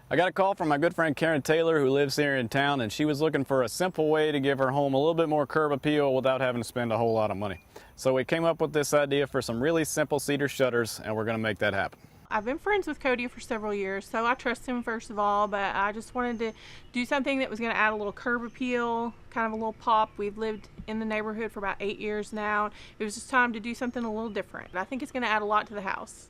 I got a call from my good friend Karen Taylor, who lives here in town, and she was looking for a simple way to give her home a little bit more curb appeal without having to spend a whole lot of money. So we came up with this idea for some really simple cedar shutters, and we're going to make that happen. I've been friends with Cody for several years, so I trust him first of all, but I just wanted to do something that was going to add a little curb appeal, kind of a little pop. We've lived in the neighborhood for about 8 years now. It was just time to do something a little different. I think it's going to add a lot to the house.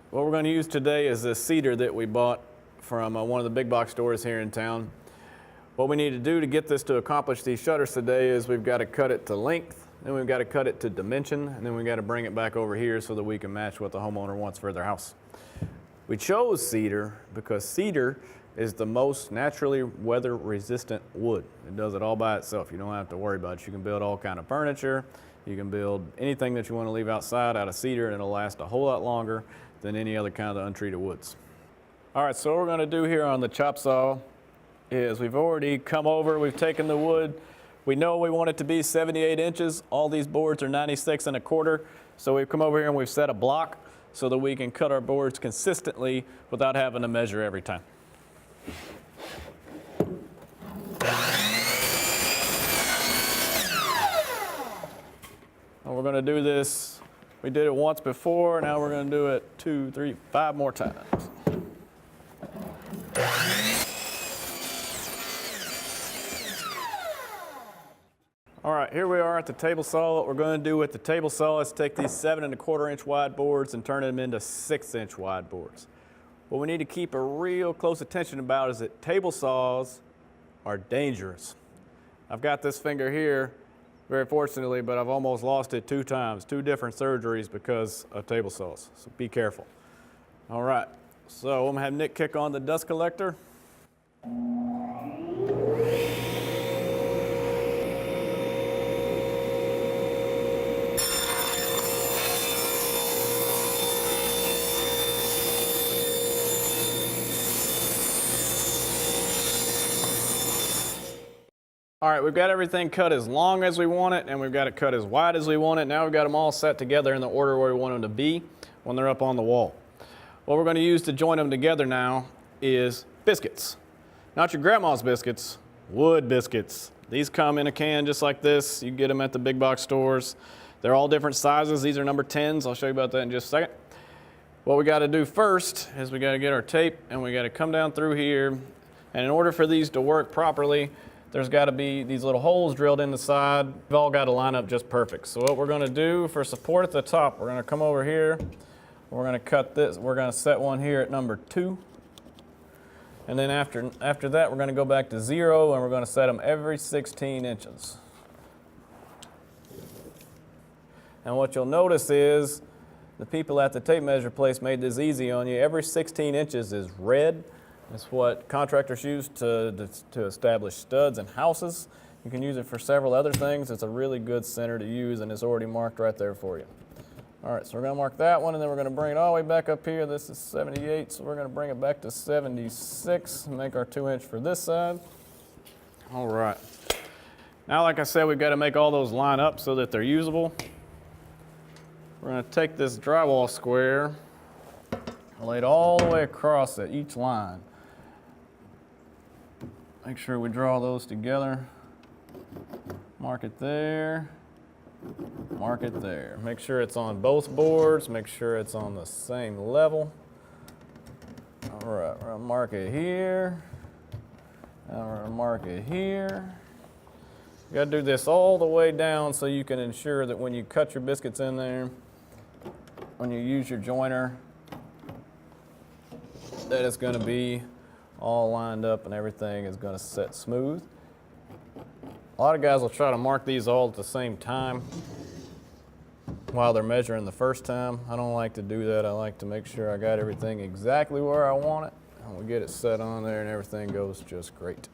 What we're going to use today is this cedar that we bought from one of the big box stores here in town. What we need to do to get this to accomplish these shutters today is we've got to cut it to length, then we've got to cut it to dimension, and then we've got to bring it back over here so that we can match what the homeowner wants for their house. We chose cedar because cedar is the most naturally weather resistant wood. It does it all by itself. You don't have to worry about it. You can build all kind of furniture. You can build anything that you want to leave outside out of cedar, and it'll last a whole lot longer than any other kind of untreated woods. All right, so what we're going to do here on the chop saw is we've already come over, we've taken the wood. We know we want it to be 78 inches. All these boards are 96 1/4. So we've come over here and we've set a block so that we can cut our boards consistently without having to measure every time. And we're going to do this. We did it once before, now we're going to do it 2, 3, 5 more times. All right, here we are at the table saw. What we're going to do with the table saw is take these 7 1/4 inch wide boards and turn them into 6 inch wide boards. What we need to keep a real close attention about is that table saws are dangerous. I've got this finger here, very fortunately, but I've almost lost it 2 times, 2 different surgeries because of table saws, so be careful. All right, so I'm gonna have Nick kick on the dust collector. All right, we've got everything cut as long as we want it, and we've got it cut as wide as we want it. Now we've got them all set together in the order where we want them to be when they're up on the wall. What we're going to use to join them together now is biscuits. Not your grandma's biscuits, wood biscuits. These come in a can just like this. You can get them at the big box stores. They're all different sizes. These are number 10s. I'll show you about that in just a second. What we got to do first is we got to get our tape, and we got to come down through here. And in order for these to work properly, there's got to be these little holes drilled in the side. They've all got to line up just perfect. So what we're going to do for support at the top, we're going to come over here. We're going to cut this. We're going to set one here at number 2. And then after that, we're going to go back to 0, and we're going to set them every 16 inches. And what you'll notice is the people at the tape measure place made this easy on you. Every 16 inches is red. It's what contractors use to establish studs in houses. You can use it for several other things. It's a really good center to use, and it's already marked right there for you. All right, so we're going to mark that one, and then we're going to bring it all the way back up here. This is 78, so we're going to bring it back to 76 and make our 2 inch for this side. All right. Now, like I said, we've got to make all those line up so that they're usable. We're going to take this drywall square, lay it all the way across at each line. Make sure we draw those together. Mark it there. Mark it there. Make sure it's on both boards. Make sure it's on the same level. All right, we're gonna mark it here. Now we're gonna mark it here. You gotta do this all the way down so you can ensure that when you cut your biscuits in there, when you use your joiner, that it's gonna be all lined up and everything is gonna set smooth. A lot of guys will try to mark these all at the same time while they're measuring the first time. I don't like to do that. I like to make sure I got everything exactly where I want it, and we get it set on there and everything goes just great.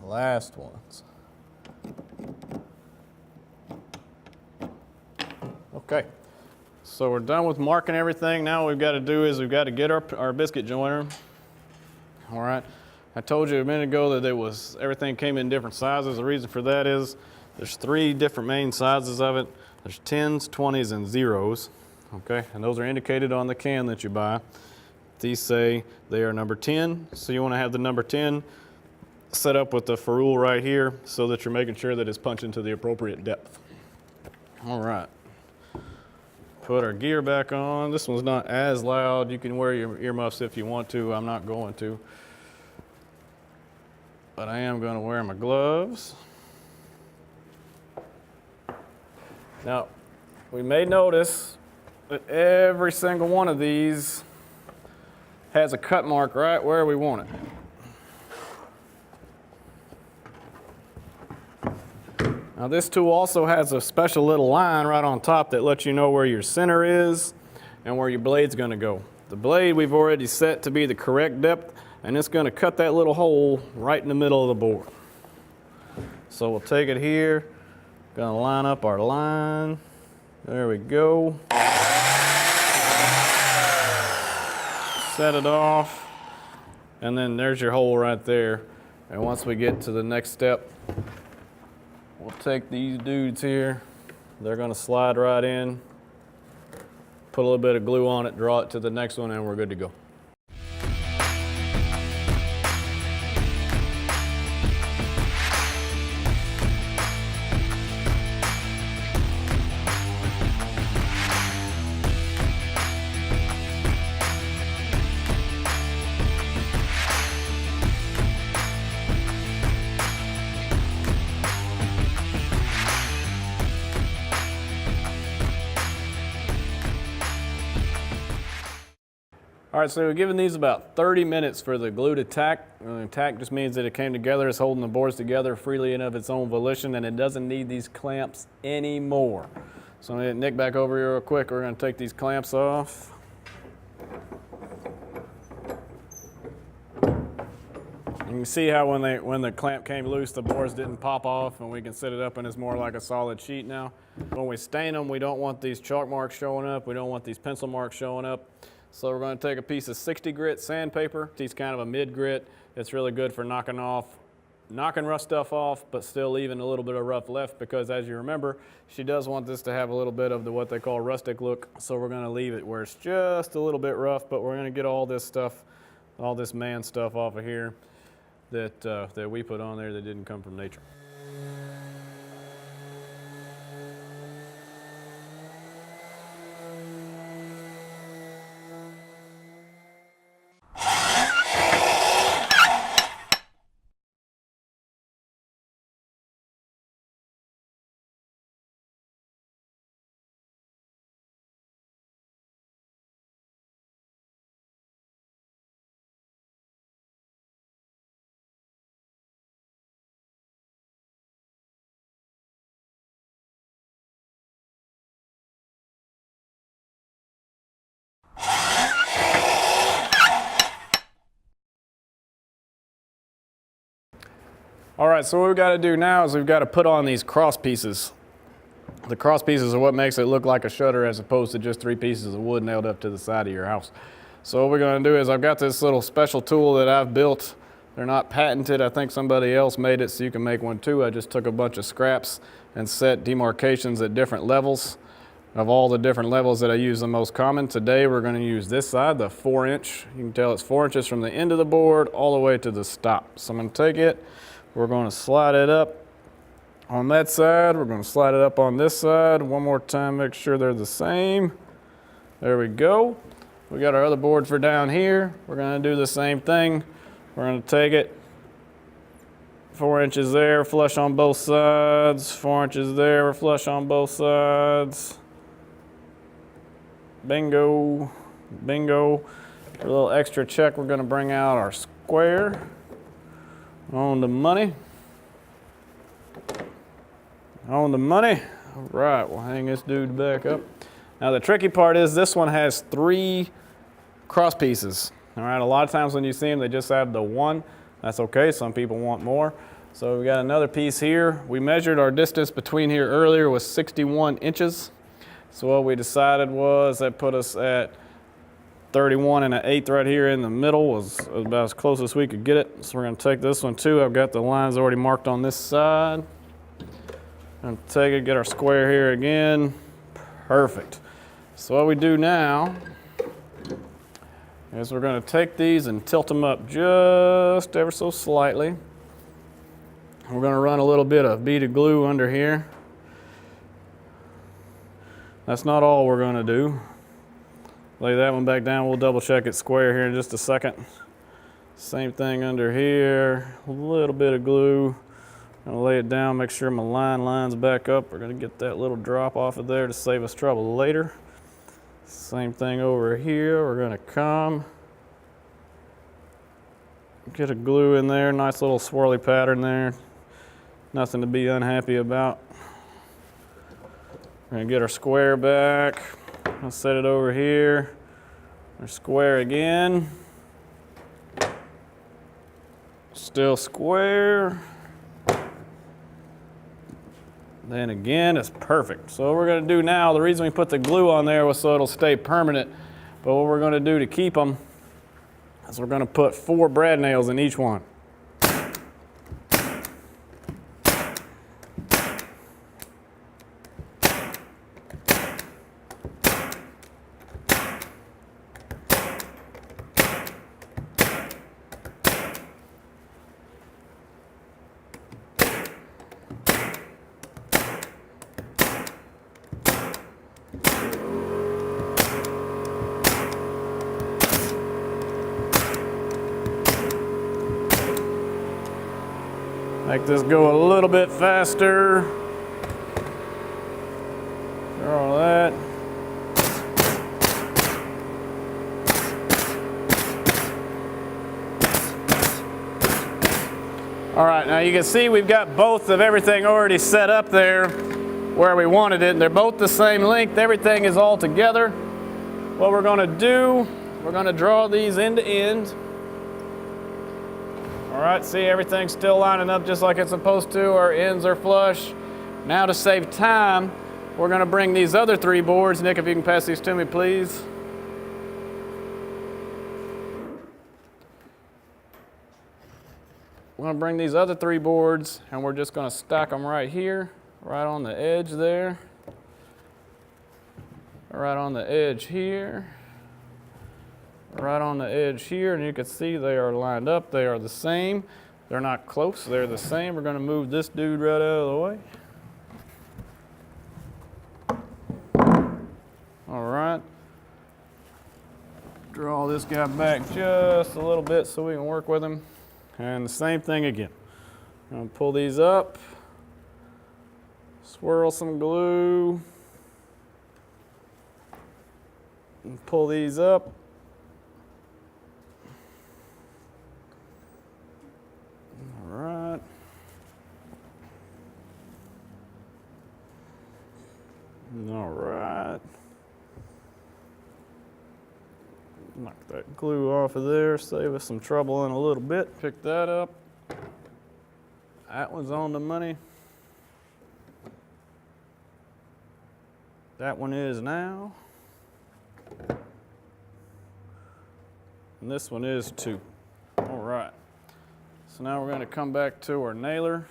Last ones. Okay, so we're done with marking everything. Now what we've got to do is we've got to get our biscuit joiner. All right, I told you a minute ago that everything came in different sizes. The reason for that is there's 3 different main sizes of it. There's 10s, 20s, and 0s. Okay, and those are indicated on the can that you buy. These say they are number 10, so you want to have the number 10 set up with the ferrule right here so that you're making sure that it's punching to the appropriate depth. All right, put our gear back on. This one's not as loud. You can wear your earmuffs if you want to. I'm not going to, but I am going to wear my gloves. Now, we may notice that every single one of these has a cut mark right where we want it. Now this tool also has a special little line right on top that lets you know where your center is and where your blade's gonna go. The blade we've already set to be the correct depth, and it's gonna cut that little hole right in the middle of the board. So we'll take it here, gonna line up our line. There we go. Set it off, and then there's your hole right there. And once we get to the next step, we'll take these dudes here. They're gonna slide right in, put a little bit of glue on it, draw it to the next one, and we're good to go. All right, so we're giving these about 30 minutes for the glue to tack. Tack just means that it came together, it's holding the boards together freely and of its own volition, and it doesn't need these clamps anymore. So I'm gonna get Nick back over here real quick. We're gonna take these clamps off. You can see how when the clamp came loose, the boards didn't pop off, and we can set it up and it's more like a solid sheet now. When we stain them, we don't want these chalk marks showing up. We don't want these pencil marks showing up. So we're going to take a piece of 60 grit sandpaper. It's kind of a mid grit. It's really good for knocking rough stuff off, but still leaving a little bit of rough left, because as you remember, she does want this to have a little bit of what they call rustic look. So we're going to leave it where it's just a little bit rough, but we're going to get all this stuff, all this man stuff off of here that we put on there that didn't come from nature. All right, so what we've got to do now is we've got to put on these cross pieces. The cross pieces are what makes it look like a shutter as opposed to just 3 pieces of wood nailed up to the side of your house. So what we're going to do is I've got this little special tool that I've built. They're not patented. I think somebody else made it so you can make one too. I just took a bunch of scraps and set demarcations at different levels of all the different levels that I use the most common. Today we're going to use this side, the 4-inch. You can tell it's 4 inches from the end of the board all the way to the stop. So I'm going to take it. We're going to slide it up on that side. We're going to slide it up on this side. One more time, make sure they're the same. There we go. We got our other board for down here. We're going to do the same thing. We're going to take it 4 inches there, flush on both sides. 4 inches there, we're flush on both sides. Bingo, bingo. For a little extra check, we're going to bring out our square. On the money. On the money. All right, we'll hang this dude back up. Now the tricky part is this one has 3 cross pieces. All right, a lot of times when you see them, they just have the 1. That's okay, some people want more. So we got another piece here. We measured our distance between here earlier was 61 inches. So what we decided was that put us at 31 1/8 right here in the middle, was about as close as we could get it. So we're gonna take this one too. I've got the lines already marked on this side. I'm gonna take it, get our square here again. Perfect. So what we do now is we're gonna take these and tilt them up just ever so slightly. We're gonna run a little bit of beaded glue under here. That's not all we're gonna do. Lay that one back down. We'll double check it square here in just a second. Same thing under here. A little bit of glue. I'm gonna lay it down, make sure my line lines back up. We're gonna get that little drop off of there to save us trouble later. Same thing over here. We're gonna come, get a glue in there. Nice little swirly pattern there. Nothing to be unhappy about. We're gonna get our square back. I'll set it over here. Our square again. Still square. Then again, it's perfect. So what we're gonna do now, the reason we put the glue on there was so it'll stay permanent. But what we're gonna do to keep them is we're gonna put 4 brad nails in each one. Make this go a little bit faster. All that. All right, now you can see we've got both of everything already set up there where we wanted it. They're both the same length. Everything is all together. What we're gonna do, we're gonna draw these end to end. All right, see everything's still lining up just like it's supposed to. Our ends are flush. Now to save time, we're gonna bring these other 3 boards. Nick, if you can pass these to me, please. We're gonna bring these other 3 boards and we're just gonna stack them right here, right on the edge there. Right on the edge here. Right on the edge here, and you can see they are lined up. They are the same. They're not close, they're the same. We're gonna move this dude right out of the way. All right. Draw this guy back just a little bit so we can work with him. And the same thing again. I'm gonna pull these up, swirl some glue, and pull these up. All right. All right. Knock that glue off of there, save us some trouble in a little bit. Pick that up. That one's on the money. That one is now. And this one is too. All right. So now we're going to come back to our nailer.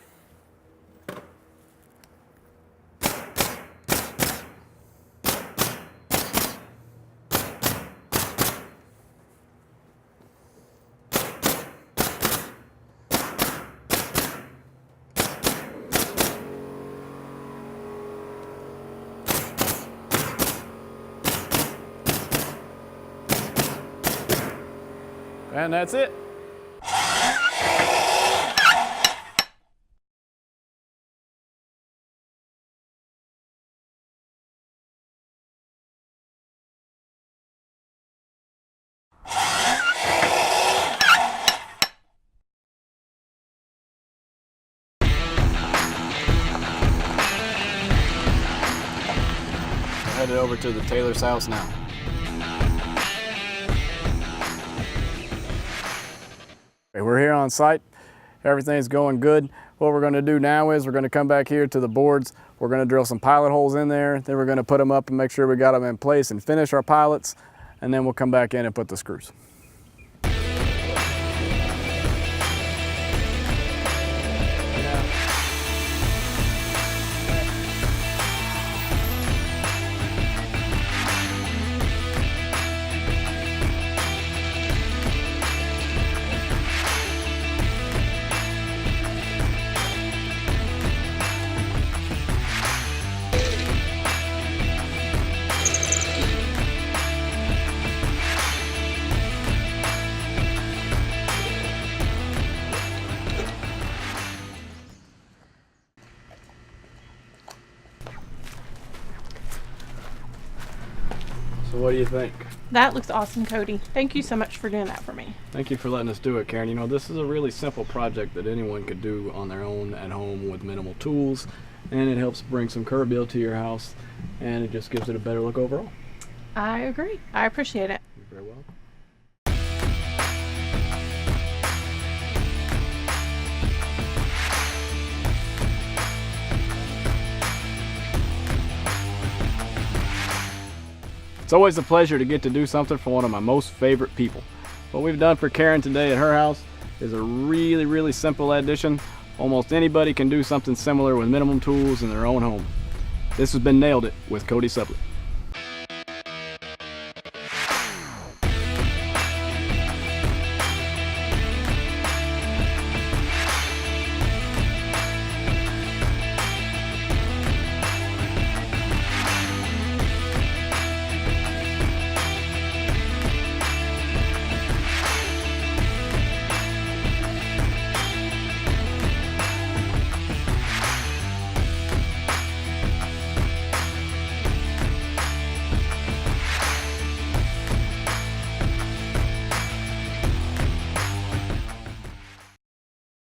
And that's it. Headed over to the tailor's house now. We're here on site. Everything's going good. What we're going to do now is we're going to come back here to the boards. We're gonna drill some pilot holes in there, then we're gonna put them up and make sure we got them in place and finish our pilots, and then we'll come back in and put the screws. So what do you think? That looks awesome, Cody. Thank you so much for doing that for me. Thank you for letting us do it, Karen. You know, this is a really simple project that anyone could do on their own at home with minimal tools, and it helps bring some curb appeal to your house, and it just gives it a better look overall. I agree. I appreciate it. You're very welcome. It's always a pleasure to get to do something for one of my most favorite people. What we've done for Karen today at her house is a really simple addition. Almost anybody can do something similar with minimum tools in their own home. This has been Nailed It with Cody Sublett.